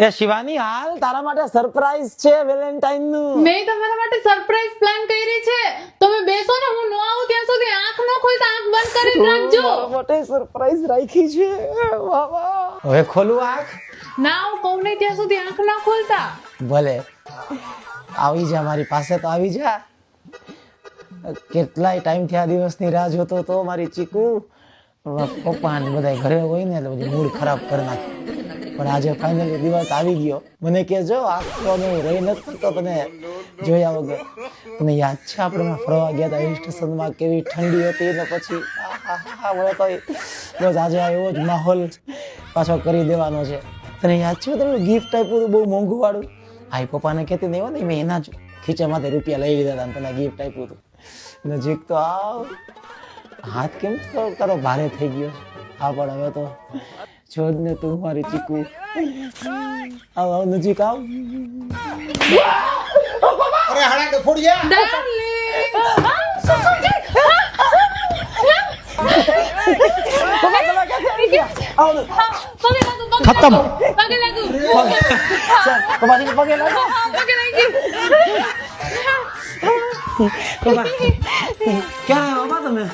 એ શિવાની હાલ તારા માટે સરપ્રાઈઝ છે વેલેન્ટાઇન નું. મેં તમારા માટે સરપ્રાઈઝ પ્લાન કરી છે. તમે બેસો ને, હું નો આવું ત્યાં સુધી આંખ નો ખોલતા આંખ બંધ કરીને રાખજો. મારા માટે સરપ્રાઈઝ રાખી છે. વાહ વાહ. હવે ખોલું આંખ? ના, હું કહું નહીં ત્યાં સુધી આંખ ના ખોલતા. ભલે આવી જા, મારી પાસે તો આવી જા. કેટલાય ટાઈમ થી આ દિવસની રાહ જોતો તો મારી ચીકુ. પપ્પા ને બધા ઘરે હોય ને એટલે બધું મૂડ ખરાબ કરી નાખે, પણ આજે ફાઇનલી દિવસ આવી ગયો. મને કહેજો આખો હું રહી નથી શકતો તને જોયા વગર. તને યાદ છે આપણે ફરવા ગયા હતા હિલ સ્ટેશનમાં, કેવી ઠંડી હતી ને પછી મને તો બસ આજે એવો જ માહોલ પાછો કરી દેવાનો છે. તને યાદ છે તને ગિફ્ટ આપ્યું હતું બહુ મોંઘું વાળું? આ પપ્પાને કહેતી નહીં હોય ને, મેં એના જ ખીચામાંથી રૂપિયા લઈ લીધા હતા તને ગિફ્ટ આપ્યું હતું. નજીક તો આવ. હાથ કેમ તારો ભારે થઈ ગયો? હા પણ હવે તો જોજ ને તું મારી ચીકુ. આવ આવ નજીક આવ. અરે હાડા ડફોડિયા ડાર્લિંગ, ખતમ. પગે લાગુ. પપ્પાજી પગે લાગો. પગે લાગી. પપ્પા ક્યાં આવ્યા તમે?